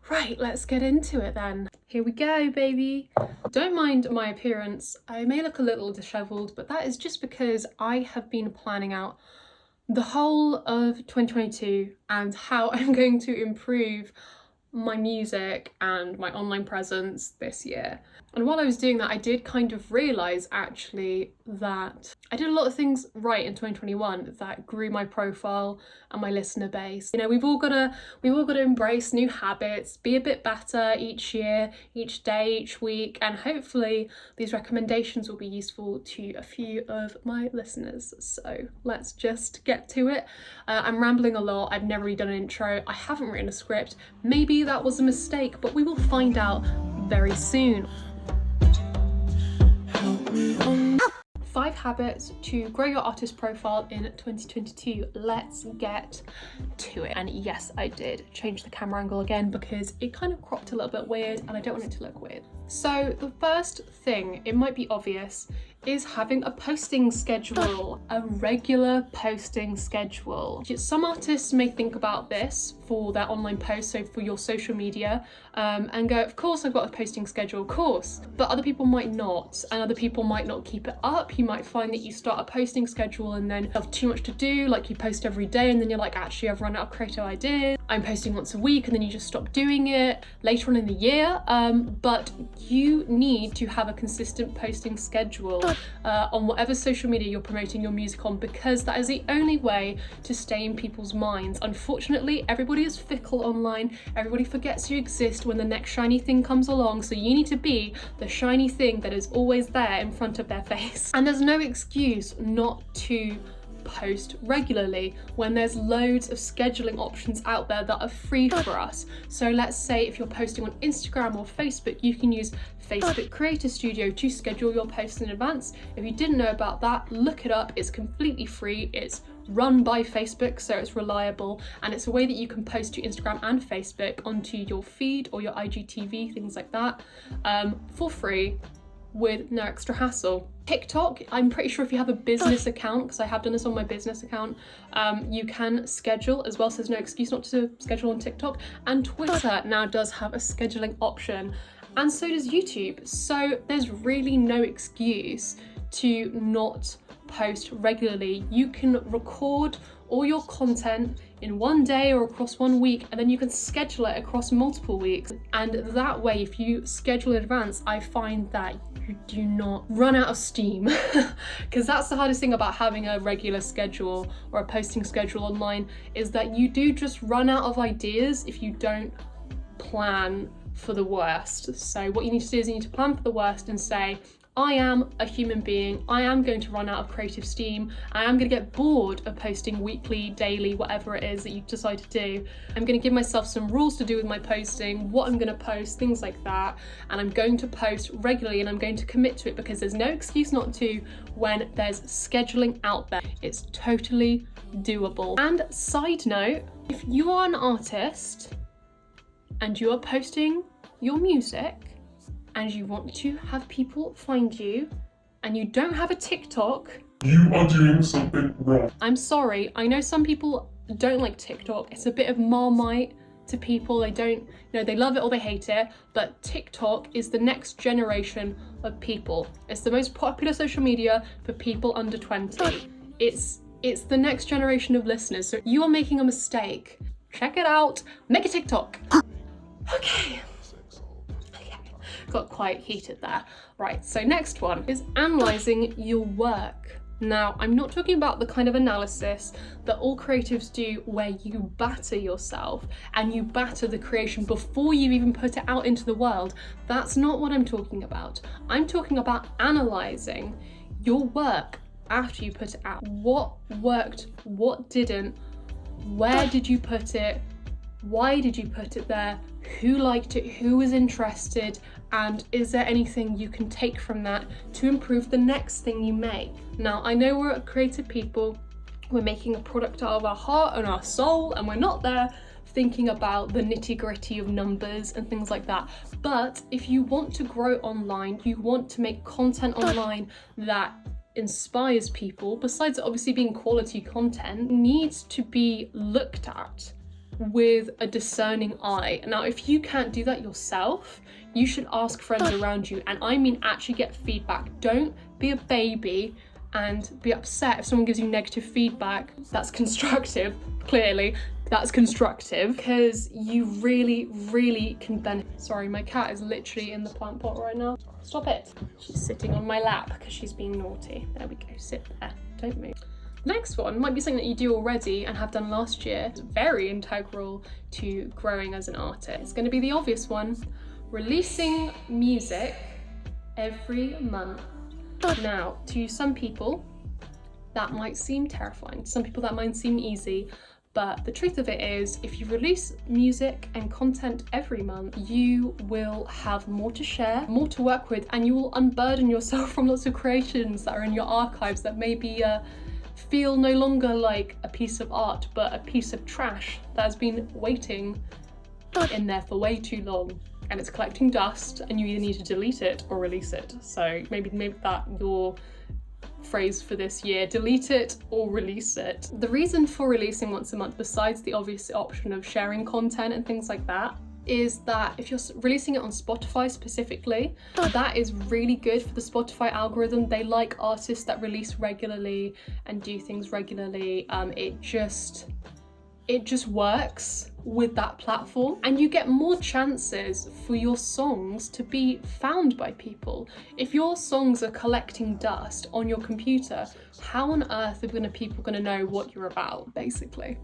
Right, let's get into it then. Here we go, baby. Don't mind my appearance. I may look a little disheveled, but that is just because I have been planning out the whole of 2022 and how I'm going to improve my music and my online presence this year. And while I was doing that, I did kind of realise actually that I did a lot of things right in 2021 that grew my profile and my listener base. You know, we've all got to embrace new habits, be a bit better each year, each day, each week, and hopefully these recommendations will be useful to a few of my listeners. So let's just get to it. I'm rambling a lot. I've never really done an intro. I haven't written a script. Maybe that was a mistake, but we will find out very soon. 5 habits to grow your artist profile in 2022. Let's get to it. And yes, I did change the camera angle again because it kind of cropped a little bit weird and I don't want it to look weird. So the first thing, it might be obvious, is having a posting schedule, a regular posting schedule. Some artists may think about this for their online posts, so for your social media, and go, of course I've got a posting schedule, of course. But other people might not, and other people might not keep it up. You might find that you start a posting schedule and then have too much to do, like you post every day and then you're like, actually I've run out of creative ideas. I'm posting once a week, and then you just stop doing it later on in the year. But you need to have a consistent posting schedule on whatever social media you're promoting your music on, because that is the only way to stay in people's minds. Unfortunately, everybody is fickle online. Everybody forgets you exist when the next shiny thing comes along, so you need to be the shiny thing that is always there in front of their face. And there's no excuse not to post regularly when there's loads of scheduling options out there that are free for us. So let's say if you're posting on Instagram or Facebook, you can use Facebook Creator Studio to schedule your posts in advance. If you didn't know about that, look it up. It's completely free. It's run by Facebook, so it's reliable, and it's a way that you can post to Instagram and Facebook onto your feed or your IGTV, things like that, for free, with no extra hassle. TikTok, I'm pretty sure if you have a business account, because I have done this on my business account, you can schedule as well, so there's no excuse not to schedule on TikTok. And Twitter now does have a scheduling option, and so does YouTube. So there's really no excuse to not post regularly. You can record all your content in one day or across 1 week, and then you can schedule it across multiple weeks. And that way, if you schedule in advance, I find that you do not run out of steam, because that's the hardest thing about having a regular schedule or a posting schedule online, is that you do just run out of ideas if you don't plan for the worst. So what you need to do is you need to plan for the worst and say, I am a human being, I am going to run out of creative steam, I am going to get bored of posting weekly, daily, whatever it is that you decide to do. I'm going to give myself some rules to do with my posting, what I'm going to post, things like that, and I'm going to post regularly and I'm going to commit to it, because there's no excuse not to when there's scheduling out there. It's totally doable. And side note, if you are an artist and you are posting your music, and you want to have people find you, and you don't have a TikTok, you are doing something wrong. I'm sorry, I know some people don't like TikTok. It's a bit of Marmite to people. They don't, you know, they love it or they hate it, but TikTok is the next generation of people. It's the most popular social media for people under 20. It's the next generation of listeners. So you are making a mistake. Check it out, make a TikTok. Okay. Got quite heated there. Right, so next one is analysing your work. Now, I'm not talking about the kind of analysis that all creatives do where you batter yourself and you batter the creation before you even put it out into the world. That's not what I'm talking about. I'm talking about analysing your work after you put it out. What worked, what didn't, where did you put it, why did you put it there, who liked it, who was interested, and is there anything you can take from that to improve the next thing you make? Now, I know we're creative people, we're making a product out of our heart and our soul, and we're not there thinking about the nitty-gritty of numbers and things like that. But if you want to grow online, you want to make content online that inspires people, besides obviously being quality content, needs to be looked at with a discerning eye. Now, if you can't do that yourself, you should ask friends around you, and I mean actually get feedback. Don't be a baby and be upset if someone gives you negative feedback. That's constructive, clearly. That's constructive, because you really can benefit. Sorry, my cat is literally in the plant pot right now. Stop it. She's sitting on my lap because she's being naughty. There we go, sit there, don't move. Next one might be something that you do already and have done last year. It's very integral to growing as an artist. It's going to be the obvious one, releasing music every month. Now, to some people, that might seem terrifying. To some people, that might seem easy. But the truth of it is, if you release music and content every month, you will have more to share, more to work with, and you will unburden yourself from lots of creations that are in your archives that maybe feel no longer like a piece of art, but a piece of trash that has been waiting in there for way too long. And it's collecting dust, and you either need to delete it or release it. So maybe that your phrase for this year, delete it or release it. The reason for releasing once a month, besides the obvious option of sharing content and things like that, is that if you're releasing it on Spotify specifically, that is really good for the Spotify algorithm. They like artists that release regularly and do things regularly. It just works with that platform, and you get more chances for your songs to be found by people. If your songs are collecting dust on your computer, how on earth are people going to know what you're about, basically?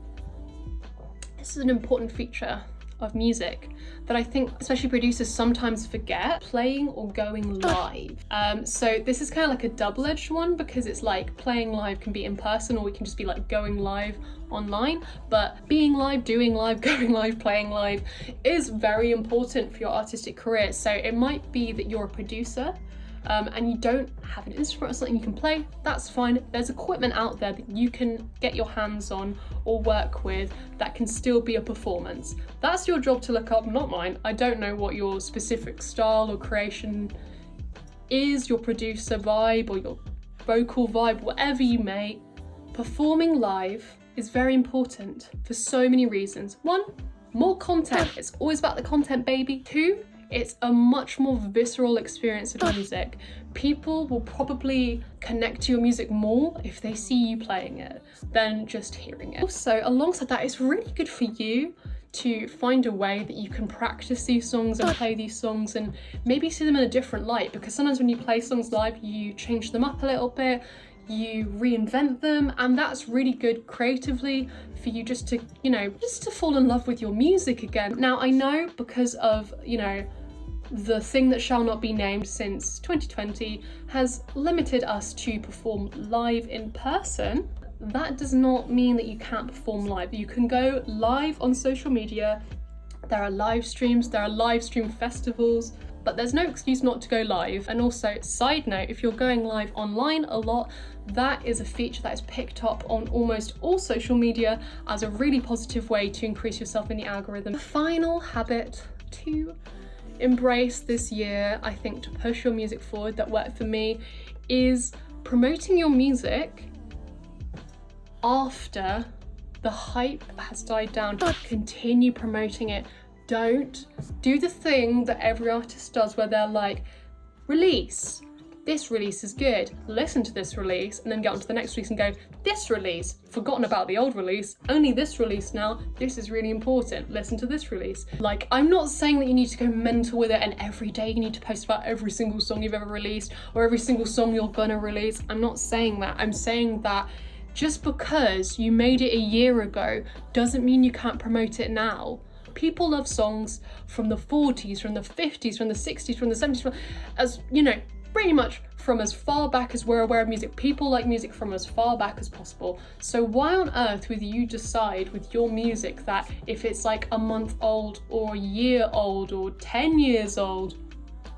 This is an important feature of music that I think especially producers sometimes forget, playing or going live. So this is kind of like a double-edged one, because it's like playing live can be in person, or we can just be like going live online, but being live, doing live, going live, playing live is very important for your artistic career. So it might be that you're a producer and you don't have an instrument or something you can play. That's fine. There's equipment out there that you can get your hands on or work with that can still be a performance. That's your job to look up, not mine. I don't know what your specific style or creation is, your producer vibe or your vocal vibe, whatever you may. Performing live is very important for so many reasons. One, more content. It's always about the content, baby. Two, it's a much more visceral experience of music. People will probably connect to your music more if they see you playing it than just hearing it. Also, alongside that, it's really good for you to find a way that you can practice these songs and play these songs and maybe see them in a different light, because sometimes when you play songs live, you change them up a little bit, you reinvent them, and that's really good creatively for you just to fall in love with your music again. Now, I know because of, the thing that shall not be named since 2020 has limited us to perform live in person. That does not mean that you can't perform live. You can go live on social media. There are live streams, there are live stream festivals, but there's no excuse not to go live. And also, side note, if you're going live online a lot, that is a feature that is picked up on almost all social media as a really positive way to increase yourself in the algorithm. The final habit to embrace this year, I think, to push your music forward that worked for me, is promoting your music after the hype has died down. Continue promoting it. Don't do the thing that every artist does where they're like, release, this release is good, listen to this release, and then get on to the next release and go, this release, forgotten about the old release, only this release now, this is really important, listen to this release. Like, I'm not saying that you need to go mental with it and every day you need to post about every single song you've ever released or every single song you're gonna release. I'm not saying that. I'm saying that just because you made it a year ago doesn't mean you can't promote it now. People love songs from the 40s, from the 50s, from the 60s, from the 70s, pretty much from as far back as we're aware of music. People like music from as far back as possible. So why on earth would you decide with your music that if it's like a month old or a year old or 10 years old,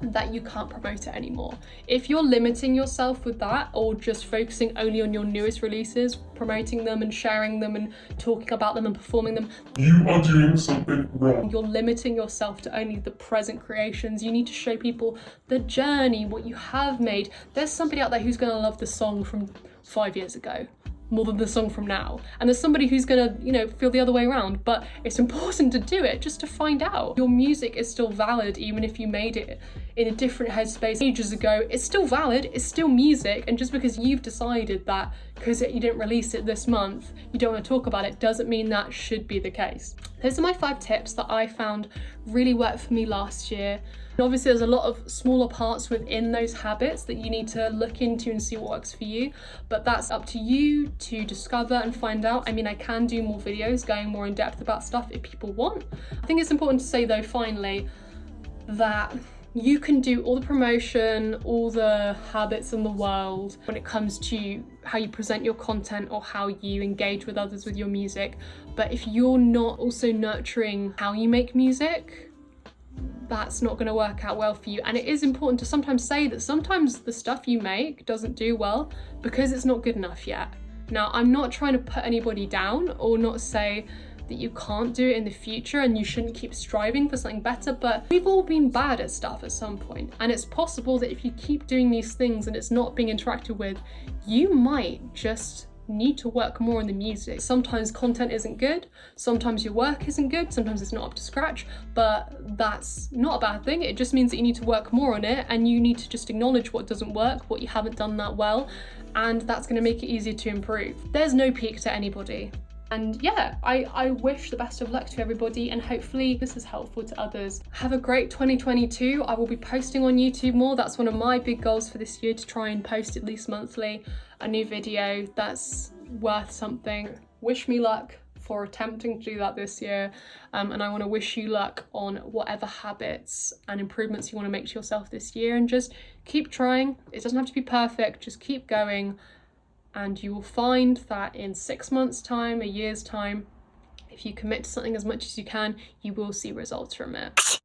that you can't promote it anymore? If you're limiting yourself with that, or just focusing only on your newest releases, promoting them and sharing them and talking about them and performing them, you are doing something wrong. You're limiting yourself to only the present creations. You need to show people the journey, what you have made. There's somebody out there who's going to love the song from 5 years ago. more than the song from now. And there's somebody who's gonna, you know, feel the other way around, but it's important to do it just to find out. Your music is still valid even if you made it in a different headspace ages ago. It's still valid, it's still music, and just because you've decided that because you didn't release it this month, you don't want to talk about it, doesn't mean that should be the case. Those are my 5 tips that I found really worked for me last year. And obviously there's a lot of smaller parts within those habits that you need to look into and see what works for you, but that's up to you to discover and find out. I mean, I can do more videos going more in depth about stuff if people want. I think it's important to say though, finally, that you can do all the promotion, all the habits in the world when it comes to how you present your content or how you engage with others with your music. But if you're not also nurturing how you make music, that's not going to work out well for you. And it is important to sometimes say that sometimes the stuff you make doesn't do well because it's not good enough yet. Now, I'm not trying to put anybody down or not say that you can't do it in the future and you shouldn't keep striving for something better, but we've all been bad at stuff at some point, and it's possible that if you keep doing these things and it's not being interacted with, you might just need to work more on the music. Sometimes content isn't good, sometimes your work isn't good, sometimes it's not up to scratch, but that's not a bad thing. It just means that you need to work more on it, and you need to just acknowledge what doesn't work, what you haven't done that well, and that's going to make it easier to improve. There's no peak to anybody. And yeah, I wish the best of luck to everybody, and hopefully this is helpful to others. Have a great 2022. I will be posting on YouTube more. That's one of my big goals for this year, to try and post at least monthly a new video that's worth something. Wish me luck for attempting to do that this year, and I want to wish you luck on whatever habits and improvements you want to make to yourself this year, and just keep trying. It doesn't have to be perfect, just keep going. And you will find that in 6 months' time, a year's time, if you commit to something as much as you can, you will see results from it.